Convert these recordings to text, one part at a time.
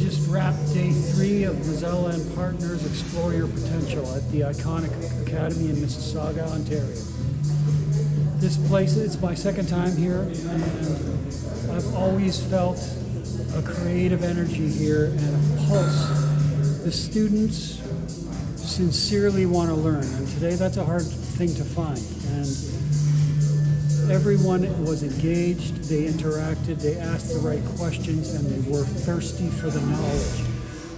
just wrapped day 3 of Mazella and Partners Explore Your Potential at the Eikonic Academy in Mississauga, Ontario. This place, it's my second time here, and I've always felt a creative energy here and a pulse. The students sincerely want to learn, and today that's a hard thing to find. And everyone was engaged, they interacted, they asked the right questions, and they were thirsty for the knowledge.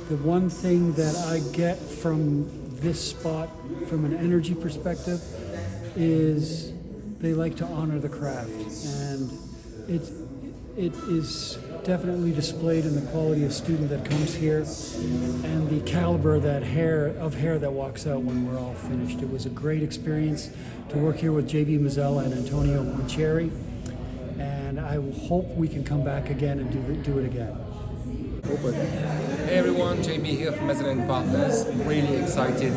The one thing that I get from this spot, from an energy perspective, is they like to honor the craft, and it is definitely displayed in the quality of student that comes here and the caliber of hair that walks out when we're all finished. It was a great experience to work here with J.B. Mazella and Antonio Quintieri, and I hope we can come back again and do it again. Hey everyone, JB here from Mazella and Partners. Really excited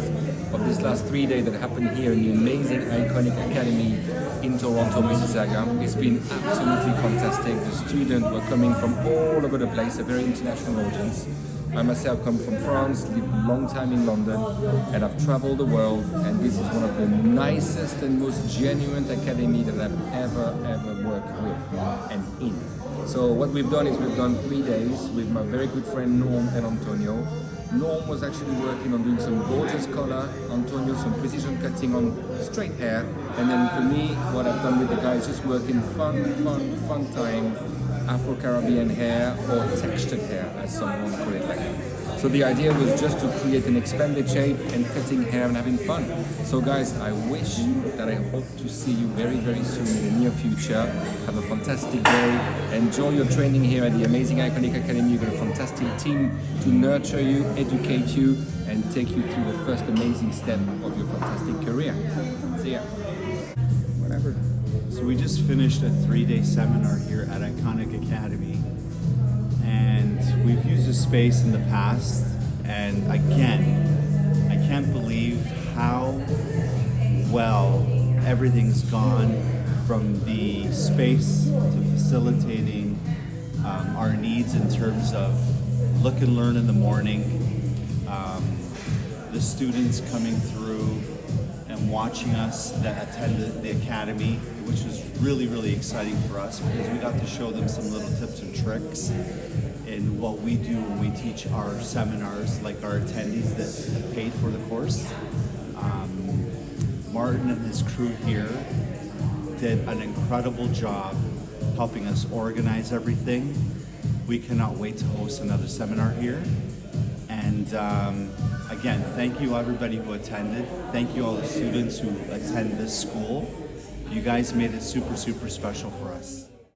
of this last 3 days that happened here in the amazing Eikonic Academy in Toronto, Mississauga. It's been absolutely fantastic. The students were coming from all over the place, a very international audience. I myself come from France, lived a long time in London, and I've traveled the world, and this is one of the nicest and most genuine academy that I've ever worked with and in. So what we've done is we've done 3 days with my very good friend Norm and Antonio. Norm was actually working on doing some gorgeous color, Antonio some precision cutting on straight hair, and then for me, what I've done with the guys, just working fun time, Afro-Caribbean hair or textured hair, as someone call it like that. So the idea was just to create an expanded shape and cutting hair and having fun. So guys, I wish that I hope to see you very soon in the near future. Have a fantastic day. Enjoy your training here at the amazing Eikonic Academy. You've got a fantastic team to nurture you, educate you, and take you through the first amazing step of your fantastic career. See ya. Whatever. So we just finished a 3-day seminar here at Eikonic Academy, and we've used this space in the past, and again, I can't believe how well everything's gone, from the space to facilitating our needs in terms of look and learn in the morning, the students coming through and watching us that attended the academy, which was really exciting for us because we got to show them some little tips and tricks in what we do when we teach our seminars, like our attendees that paid for the course. Martin and his crew here did an incredible job helping us organize everything. We cannot wait to host another seminar here. And again, thank you everybody who attended. Thank you all the students who attend this school. You guys made it super special for us.